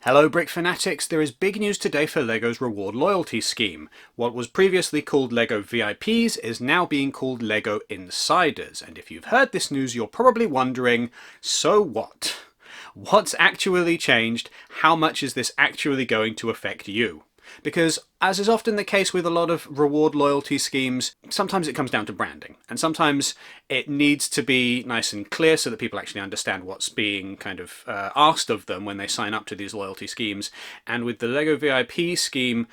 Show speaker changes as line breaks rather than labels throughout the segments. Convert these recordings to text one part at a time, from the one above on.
Hello Brick Fanatics, there is big news today for LEGO's reward loyalty scheme. What was previously called LEGO VIPs is now being called LEGO Insiders, and if you've heard this news you're probably wondering, so what? What's actually changed? How much is this actually going to affect you? Because, as is often the case with a lot of reward loyalty schemes, sometimes it comes down to branding, and sometimes it needs to be nice and clear so that people actually understand what's being kind of asked of them when they sign up to these loyalty schemes. And with the LEGO VIP scheme,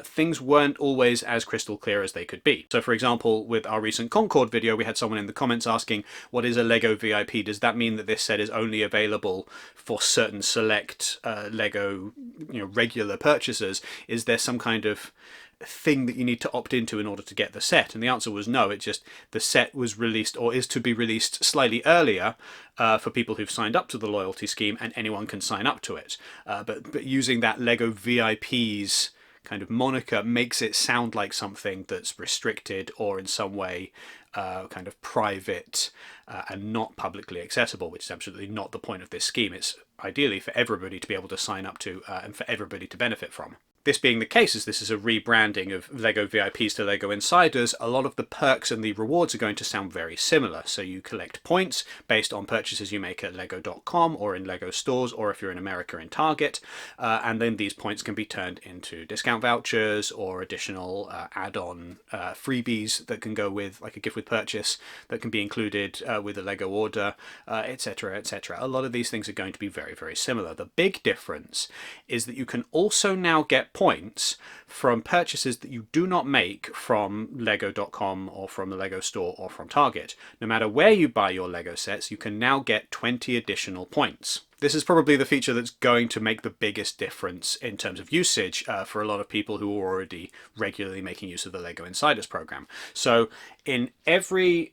things weren't always as crystal clear as they could be. So for example, with our recent Concord video, we had someone in the comments asking, what is a LEGO VIP? Does that mean that this set is only available for certain select LEGO regular purchasers? Is there some kind of thing that you need to opt into in order to get the set? And the answer was no. It's just the set was released, or is to be released, slightly earlier for people who've signed up to the loyalty scheme, and anyone can sign up to it. But using that LEGO VIPs kind of moniker makes it sound like something that's restricted or in some way kind of private and not publicly accessible, which is absolutely not the point of this scheme. It's ideally for everybody to be able to sign up to and for everybody to benefit from. This being the case, as this is a rebranding of LEGO VIPs to LEGO Insiders, a lot of the perks and the rewards are going to sound very similar. So you collect points based on purchases you make at lego.com or in LEGO stores, or if you're in America in Target, and then these points can be turned into discount vouchers or additional add-on freebies that can go with, like a gift with purchase that can be included with a LEGO order, etc, etc. A lot of these things are going to be very, very similar. The big difference is that you can also now get points from purchases that you do not make from lego.com or from the LEGO store or from Target. No matter where you buy your LEGO sets, you can now get 20 additional points. This is probably the feature that's going to make the biggest difference in terms of usage for a lot of people who are already regularly making use of the LEGO Insiders program. So in every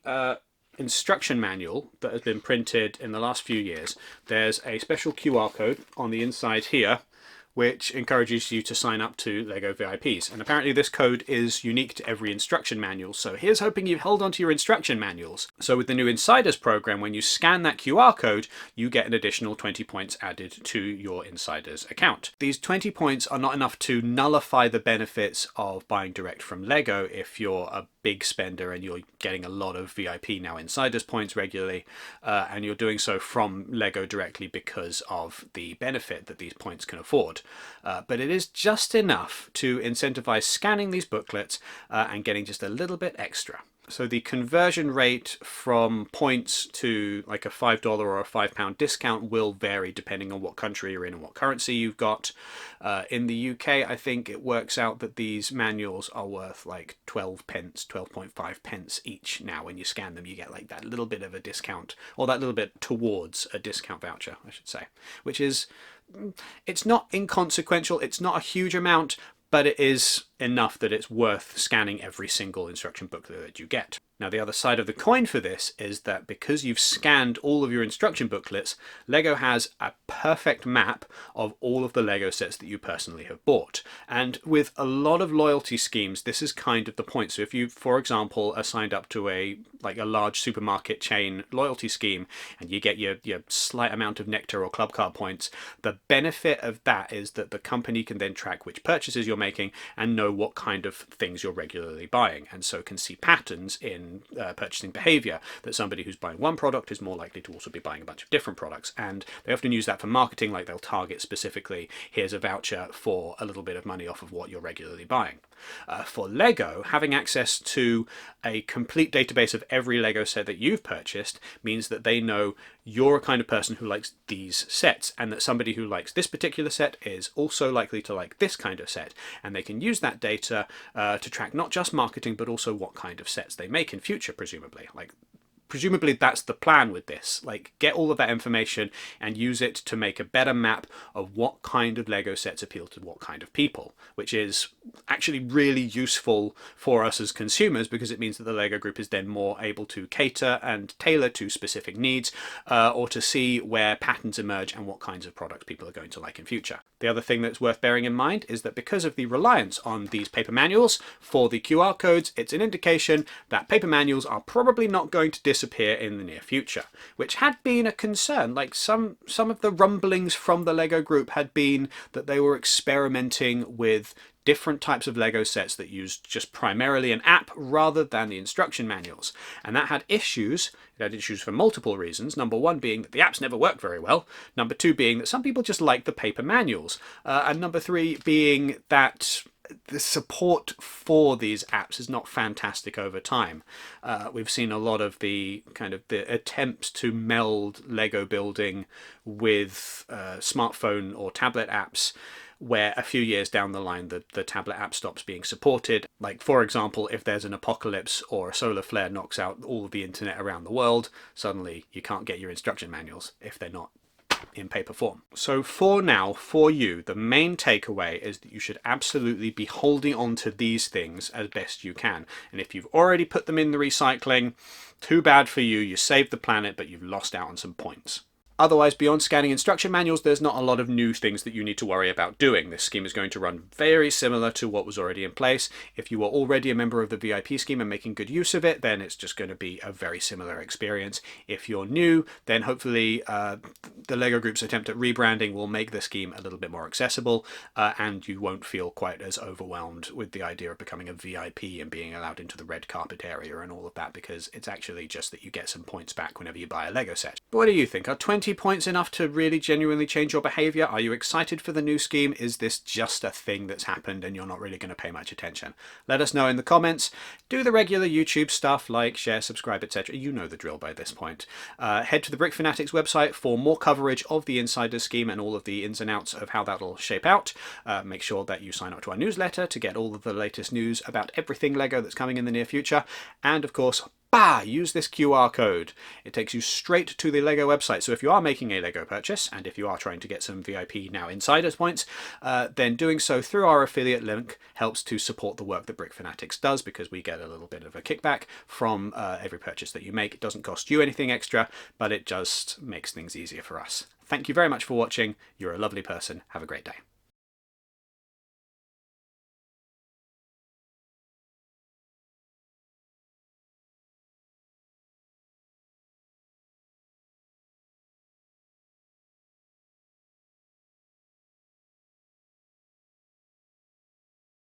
instruction manual that has been printed in the last few years, there's a special QR code on the inside here which encourages you to sign up to LEGO VIPs. And apparently this code is unique to every instruction manual, so here's hoping you've held onto your instruction manuals. So with the new Insiders program, when you scan that QR code, you get an additional 20 points added to your Insiders account. These 20 points are not enough to nullify the benefits of buying direct from LEGO if you're a big spender and you're getting a lot of VIP now Insiders points regularly, and you're doing so from LEGO directly because of the benefit that these points can afford. But it is just enough to incentivize scanning these booklets and getting just a little bit extra. So the conversion rate from points to like a $5 or a £5 discount will vary depending on what country you're in and what currency you've got. In the UK, I think it works out that these manuals are worth like 12 pence, 12.5 pence each. Now when you scan them, you get like that little bit of a discount, or that little bit towards a discount voucher, I should say, which is, it's not inconsequential, it's not a huge amount, but it is enough that it's worth scanning every single instruction booklet that you get. Now the other side of the coin for this is that because you've scanned all of your instruction booklets, LEGO has a perfect map of all of the LEGO sets that you personally have bought. And with a lot of loyalty schemes, this is kind of the point. So if you, for example, are signed up to a large supermarket chain loyalty scheme and you get your slight amount of Nectar or Club Card points, the benefit of that is that the company can then track which purchases you're making and know what kind of things you're regularly buying, and so can see patterns in purchasing behavior, that somebody who's buying one product is more likely to also be buying a bunch of different products. And they often use that for marketing, like they'll target specifically, here's a voucher for a little bit of money off of what you're regularly buying. For LEGO, having access to a complete database of every LEGO set that you've purchased means that they know you're a kind of person who likes these sets, and that somebody who likes this particular set is also likely to like this kind of set, and they can use that data to track not just marketing but also what kind of sets they make in future, presumably. Presumably that's the plan with this, like get all of that information and use it to make a better map of what kind of LEGO sets appeal to what kind of people, which is actually really useful for us as consumers because it means that the LEGO group is then more able to cater and tailor to specific needs, or to see where patterns emerge and what kinds of products people are going to like in future. The other thing that's worth bearing in mind is that because of the reliance on these paper manuals for the QR codes, it's an indication that paper manuals are probably not going to disappear in the near future, which had been a concern. Like some of the rumblings from the LEGO group had been that they were experimenting with different types of Lego sets that used just primarily an app rather than the instruction manuals. And that had issues. It had issues for multiple reasons. Number one being that the apps never worked very well. Number two being that some people just like the paper manuals. And number three being that the support for these apps is not fantastic over time. We've seen a lot of the attempts to meld Lego building with smartphone or tablet apps, where a few years down the line the tablet app stops being supported. Like, for example, if there's an apocalypse or a solar flare knocks out all of the internet around the world, suddenly you can't get your instruction manuals if they're not in paper form. So for now, for you, the main takeaway is that you should absolutely be holding on to these things as best you can. And if you've already put them in the recycling, too bad for you, you saved the planet, but you've lost out on some points. Otherwise, beyond scanning instruction manuals, there's not a lot of new things that you need to worry about doing. This scheme is going to run very similar to what was already in place. If you were already a member of the VIP scheme and making good use of it, then it's just going to be a very similar experience. If you're new, then hopefully the LEGO Group's attempt at rebranding will make the scheme a little bit more accessible, and you won't feel quite as overwhelmed with the idea of becoming a VIP and being allowed into the red carpet area and all of that, because it's actually just that you get some points back whenever you buy a LEGO set. But what do you think? Are 20 points enough to really genuinely change your behavior? Are you excited for the new scheme? Is this just a thing that's happened and you're not really going to pay much attention? Let us know in the comments. Do the regular YouTube stuff, like, share, subscribe, etc. You know the drill by this point. Head to the Brick Fanatics website for more coverage of the Insider scheme and all of the ins and outs of how that'll shape out. Make sure that you sign up to our newsletter to get all of the latest news about everything LEGO that's coming in the near future. And of course, use this QR code. It takes you straight to the LEGO website. So if you are making a LEGO purchase, and if you are trying to get some VIP Now Insiders points, then doing so through our affiliate link helps to support the work that Brick Fanatics does, because we get a little bit of a kickback from every purchase that you make. It doesn't cost you anything extra, but it just makes things easier for us. Thank you very much for watching. You're a lovely person. Have a great day.